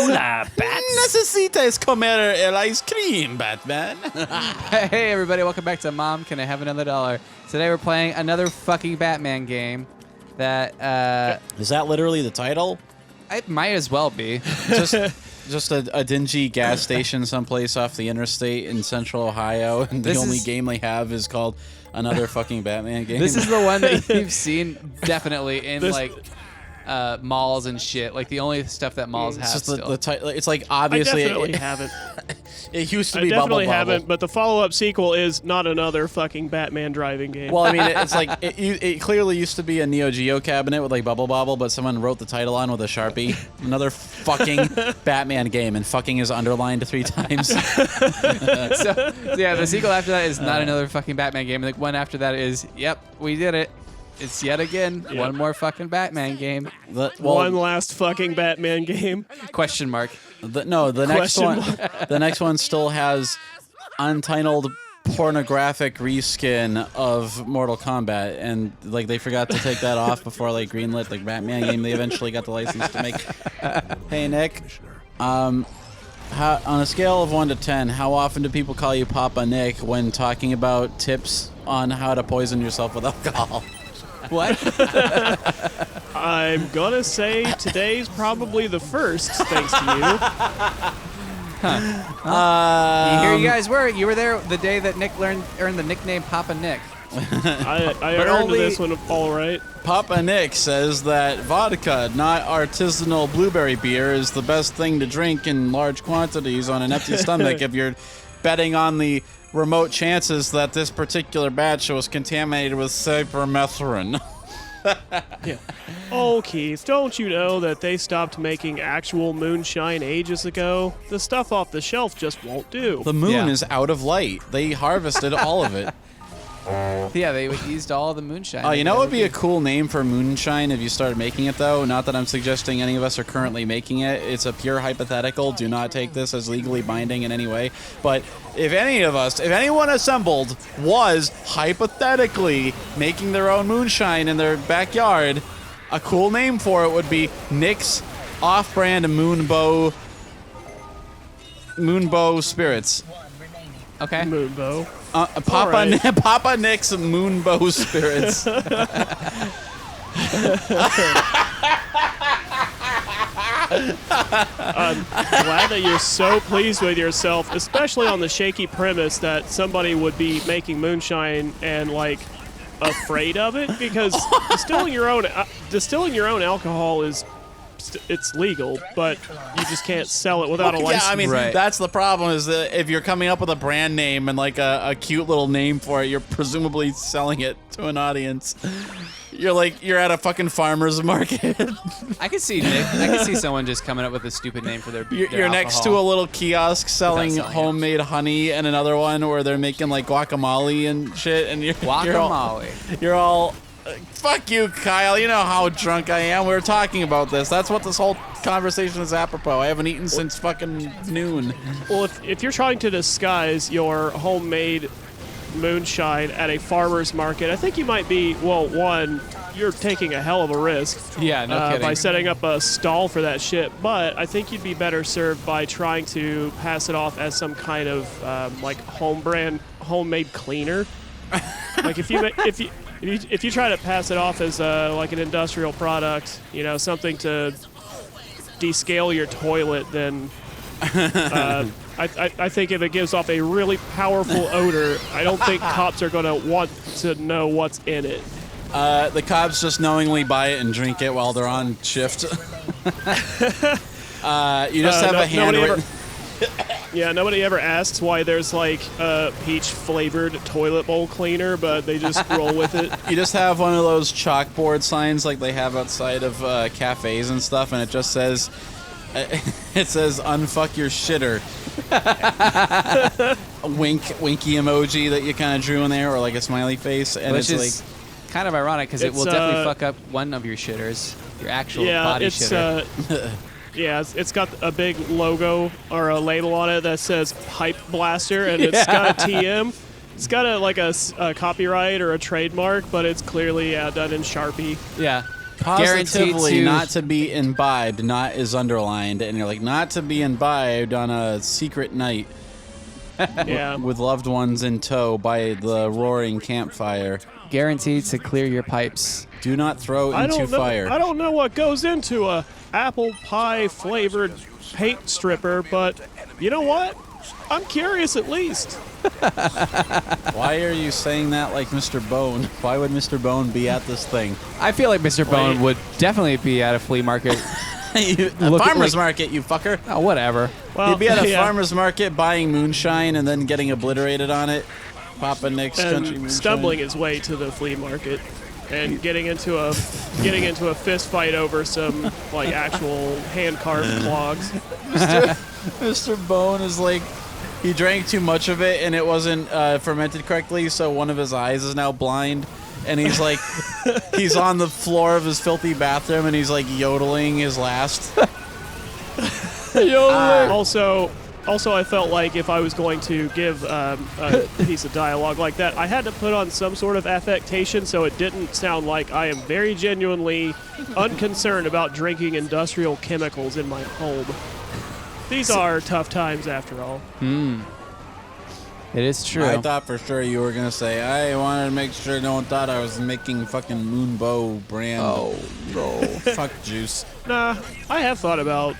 Hola, bats. Necesitas comer el ice cream, Batman. Hey everybody, welcome back to Mom, Can I Have Another Dollar? Today we're playing another fucking Batman game that, Is that literally the title? it might as well be. Just a dingy gas station someplace off the interstate in central Ohio, and the only game they have is called another fucking Batman game. This is the one that you've seen definitely in malls and shit. Like the only stuff that malls have. It's just still. the title. It's like obviously I definitely haven't. It used to I be definitely Bubble Bobble. haven't, but the follow-up sequel is not another fucking Batman driving game. Well, I mean, it's like it clearly used to be a Neo Geo cabinet with like Bubble Bobble, but someone wrote the title on with a Sharpie. Another fucking Batman game, and fucking is underlined 3 times. So yeah, the sequel after that is not another fucking Batman game. And the one after that is, yep, we did it. It's yet again one more fucking Batman game. One last fucking Batman game. Question mark. The next one still has untitled pornographic reskin of Mortal Kombat, and like they forgot to take that off before like greenlit like Batman game. They eventually got the license to make. Hey Nick, on a scale of 1 to 10, how often do people call you Papa Nick when talking about tips on how to poison yourself with alcohol? What? I'm gonna say today's probably the first, thanks to you. Here you guys were. You were there the day that Nick earned the nickname Papa Nick. I earned this one all right. Papa Nick says that vodka, not artisanal blueberry beer, is the best thing to drink in large quantities on an empty stomach if you're betting on the remote chances that this particular batch was contaminated with cypermethrin. Yeah. Oh, Keith, don't you know that they stopped making actual moonshine ages ago? The stuff off the shelf just won't do. The moon Yeah. is out of light. They harvested all of it. Yeah, they used all the moonshine. Oh, you know what would be a cool name for moonshine if you started making it, though? Not that I'm suggesting any of us are currently making it. It's a pure hypothetical. Do not take this as legally binding in any way. But if anyone assembled was hypothetically making their own moonshine in their backyard, a cool name for it would be Nick's Off-Brand Moonbow Spirits. Okay. Moonbow. Papa Nick's Moonbow Spirits. I'm glad that you're so pleased with yourself, especially on the shaky premise that somebody would be making moonshine and like afraid of it, because distilling your own alcohol is it's legal, but you just can't sell it without a license. Yeah, I mean, Right. that's the problem is that if you're coming up with a brand name and like a cute little name for it, you're presumably selling it to an audience. You're at a fucking farmer's market. I could see Nick. I could see someone just coming up with a stupid name for their You're next to a little kiosk selling selling it. homemade honey, and another one where they're making like guacamole and shit, and guacamole. You're all fuck you, Kyle. You know how drunk I am. We were talking about this. That's what this whole conversation is apropos. I haven't eaten since fucking noon. Well, if you're trying to disguise your homemade moonshine at a farmer's market, I think you might be, well, one, you're taking a hell of a risk. Yeah, no kidding. By setting up a stall for that shit, but I think you'd be better served by trying to pass it off as some kind of like homemade cleaner. Like if you try to pass it off as like an industrial product, you know, something to descale your toilet, then I think if it gives off a really powerful odor, I don't think cops are going to want to know what's in it. The cops just knowingly buy it and drink it while they're on shift. You just have a handwritten... Yeah, nobody ever asks why there's like a peach-flavored toilet bowl cleaner, but they just roll with it. You just have one of those chalkboard signs like they have outside of cafes and stuff, and it just says, "Unfuck your shitter." A winky emoji that you kind of drew in there, or like a smiley face, and Which it's is kind of ironic because it will definitely fuck up one of your shitters, your actual body shitter. Yeah, it's got a big logo or a label on it that says Pipe Blaster, and it's got a TM. It's got a copyright or a trademark, but it's clearly done in Sharpie. Yeah. Positively not to be imbibed, not is underlined, and you're like, not to be imbibed on a secret night. Yeah. With loved ones in tow by the roaring campfire. Guaranteed to clear your pipes. Do not throw into fire. I don't know what goes into a apple pie flavored paint stripper, but you know what? I'm curious at least. Why are you saying that like Mr. Bone? Why would Mr. Bone be at this thing? I feel like Mr. Bone would definitely be at a flea market. A farmer's market, you fucker. Oh, whatever. Well, He'd be at a farmer's market buying moonshine and then getting obliterated on it. Papa Nick's country and moonshine. stumbling his way to the flea market and getting into a fist fight over some like actual hand carved clogs. Mr. Bone is like, he drank too much of it and it wasn't fermented correctly, so one of his eyes is now blind. And he's like, he's on the floor of his filthy bathroom and he's like yodeling his last. Also, I felt like if I was going to give a piece of dialogue like that, I had to put on some sort of affectation so it didn't sound like I am very genuinely unconcerned about drinking industrial chemicals in my home. These are tough times after all. It is true. I thought for sure you were going to say, I wanted to make sure no one thought I was making fucking moonbow brand. Oh, no. Fuck juice. Nah, I have thought about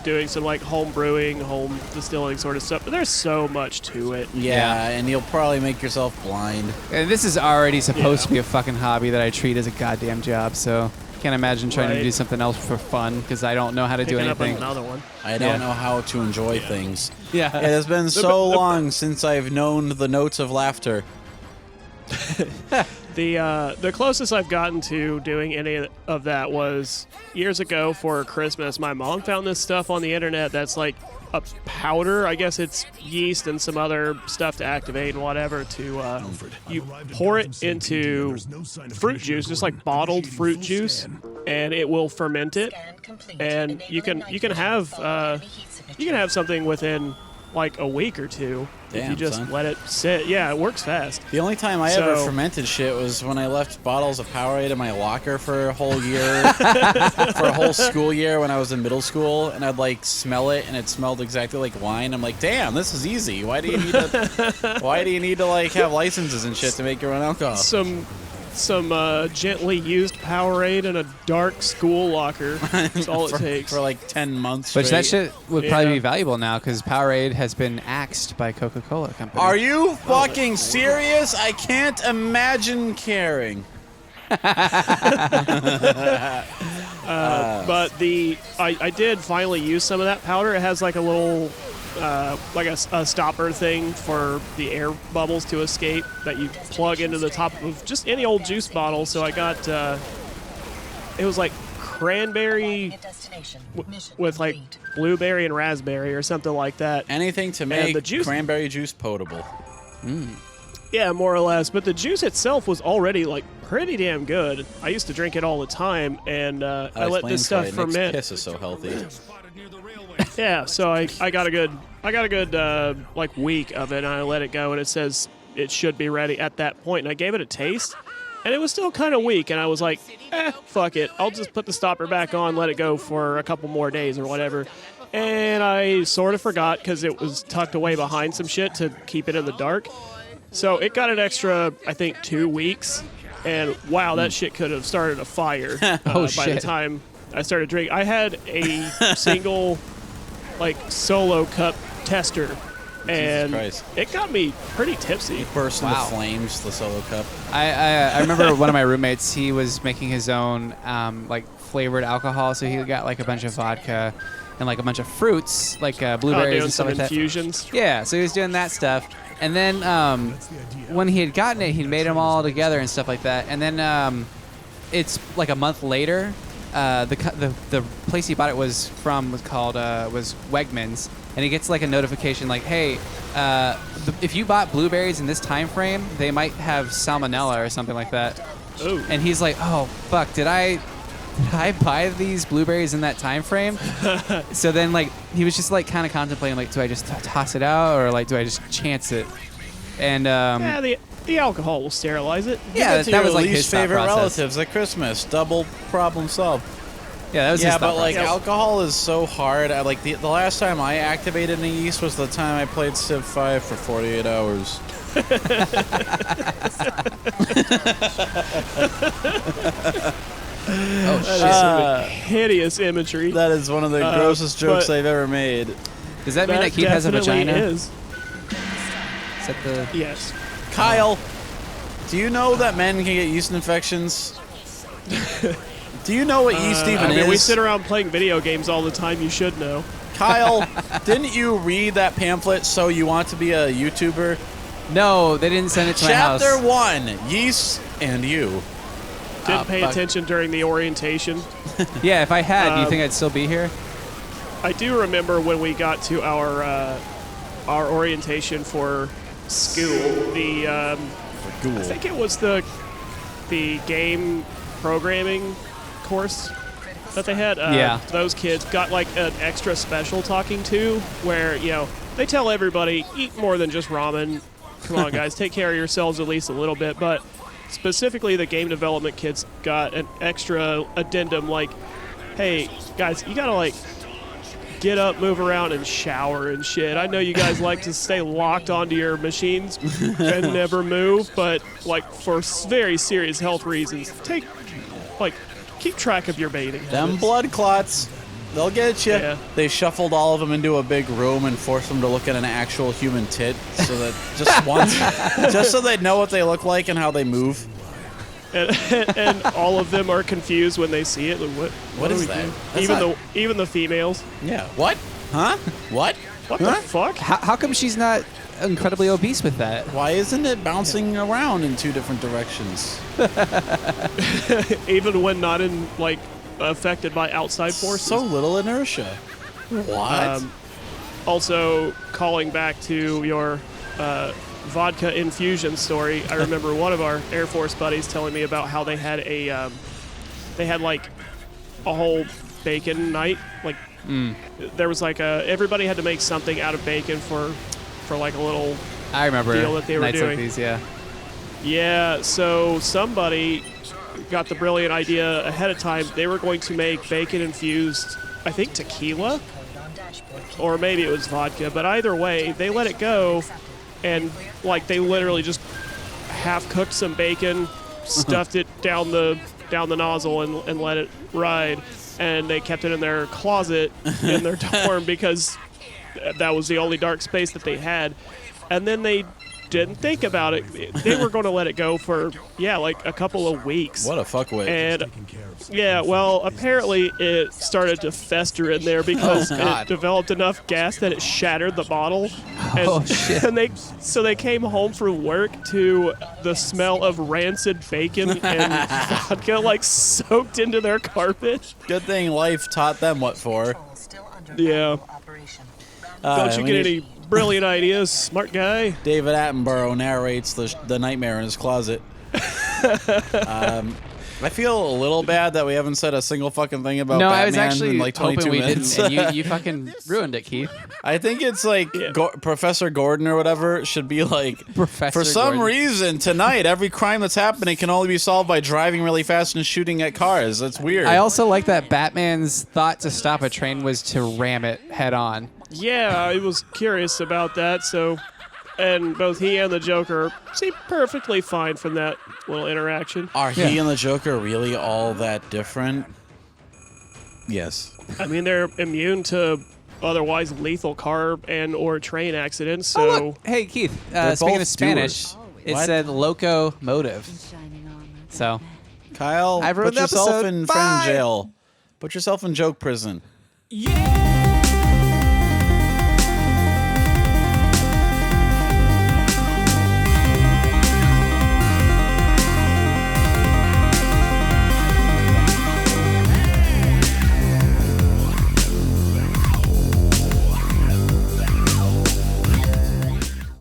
doing some like home brewing, home distilling sort of stuff, but there's so much to it. Yeah, and you'll probably make yourself blind. And this is already supposed to be a fucking hobby that I treat as a goddamn job, so can't imagine trying to do something else for fun because I don't know how to do anything. Up another one. I don't know how to enjoy things. Yeah. It has been so long since I've known the notes of laughter. The closest I've gotten to doing any of that was years ago for Christmas. My mom found this stuff on the internet that's like a powder. I guess it's yeast and some other stuff to activate and whatever. You pour it into fruit juice, just like bottled fruit juice, and it will ferment it. And you can have something within like a week or two. Damn, if you just son. let it sit. Yeah, it works fast. The only time I ever fermented shit was when I left bottles of Powerade in my locker for a whole year, for a whole school year when I was in middle school, and I'd like smell it, and it smelled exactly like wine. I'm like, damn, this is easy. Why do you need to like have licenses and shit to make your own alcohol? Some gently used Powerade in a dark school locker. That's all it takes. For like 10 months Which that straight. shit would probably be valuable now because Powerade has been axed by Coca-Cola Company. Are you fucking serious? I can't imagine caring. But I did finally use some of that powder. It has like a little like a stopper thing for the air bubbles to escape that you plug into the top of just any old juice bottle. So I got it was like cranberry with like blueberry and raspberry or something like that. Anything to make the juice, cranberry juice potable. Yeah, more or less. But the juice itself was already like pretty damn good. I used to drink it all the time, and I let this stuff ferment. Nick's piss is so healthy. Yeah, so I got a good like week of it, and I let it go, and it says it should be ready at that point. And I gave it a taste, and it was still kind of weak, and I was like, fuck it. I'll just put the stopper back on, let it go for a couple more days or whatever. And I sort of forgot because it was tucked away behind some shit to keep it in the dark. So it got an extra, I think, 2 weeks, and wow, that shit could have started a fire by the time I started drinking. I had a single, like, solo cup tester, and it got me pretty tipsy. It burst into flames, the solo cup. I remember one of my roommates, he was making his own, like, flavored alcohol, so he got, like, a bunch of vodka and, like, a bunch of fruits, like blueberries and stuff like that. Infusions. Yeah, so he was doing that stuff. And then when he had gotten it, he'd made them all together and stuff like that. And then it's like a month later, the place he bought it was called Wegmans, and he gets like a notification like, hey, if you bought blueberries in this time frame, they might have salmonella or something like that. Ooh. And he's like, oh fuck, did I buy these blueberries in that time frame? So then, like, he was just like kind of contemplating, like, do I just toss it out or like do I just chance it? And The alcohol will sterilize it. Yeah, Give it to that your was like least his thought favorite process. relatives at Christmas. Double problem solved. Yeah, that was his Yeah, thought but like process. alcohol is so hard. I like the last time I activated a yeast was the time I played Civ 5 for 48 hours. Oh That shit! is some hideous imagery. That is one of the grossest jokes but- I've ever made. Does that mean that Keith has a definitely vagina? is. Is that the? Yes. Kyle, do you know that men can get yeast infections? Do you know what yeast even I mean, is? we sit around playing video games all the time. You should know. Kyle, didn't you read that pamphlet, So You Want to Be a YouTuber? No, they didn't send it to my house. Chapter 1, Yeast and You. Didn't pay fuck. attention during the orientation. Yeah, if I had, do you think I'd still be here? I do remember when we got to our orientation for school. The I think it was the game programming course that they had. Yeah. Those kids got like an extra special talking to where they tell everybody eat more than just ramen. Come on, guys, take care of yourselves at least a little bit. But specifically, the game development kids got an extra addendum like, hey, guys, you gotta like get up, move around, and shower and shit. I know you guys like to stay locked onto your machines and never move, but like for very serious health reasons, keep track of your bathing Them habits. blood clots, they'll get you. Yeah. They shuffled all of them into a big room and forced them to look at an actual human tit, so that just once, just so they know what they look like and how they move. And all of them are confused when they see it. Like, what is do we that? do? That's Even the females. Yeah. What? Huh? What? What Huh? the fuck? How come she's not incredibly obese with that? Why isn't it bouncing around in 2 different directions? Even when not in affected by outside forces. So little inertia. What? Also, calling back to your vodka infusion story, I remember one of our Air Force buddies telling me about how they had a whole bacon night. There was everybody had to make something out of bacon for like a little I remember deal that they were nights doing. like these. Yeah. Yeah, so somebody got the brilliant idea ahead of time. They were going to make bacon-infused, I think, tequila, or maybe it was vodka. But either way, they let it go, and they literally just half-cooked some bacon, stuffed it down the nozzle, and let it ride. And they kept it in their closet in their dorm because that was the only dark space that they had. And then they didn't think about it. They were going to let it go for, a couple of weeks. What a fuckwit. And, apparently it started to fester in there because it developed enough gas that it shattered the bottle. And, Oh, shit. And they came home from work to the smell of rancid bacon and vodka, soaked into their carpet. Good thing life taught them what for. Yeah. Don't you get any brilliant ideas, smart guy? David Attenborough narrates the nightmare in his closet. I feel a little bad that we haven't said a single fucking thing about No, Batman I was actually in 22 hoping we minutes. didn't, and you fucking ruined it, Keith. I think it's Professor Gordon or whatever should be Professor for some Gordon. reason tonight every crime that's happening can only be solved by driving really fast and shooting at cars. That's weird. I also like that Batman's thought to stop a train was to ram it head on. Yeah, I was curious about that, and both he and the Joker seem perfectly fine from that little interaction. Are he and the Joker really all that different? Yes. I mean, they're immune to otherwise lethal car and or train accidents, so... Oh, look. Hey, Keith, They're speaking both of Spanish, doers. it What? said locomotive. So, Kyle, I've ruined put the yourself episode. in Bye. friend jail. Put yourself in joke prison. Yeah!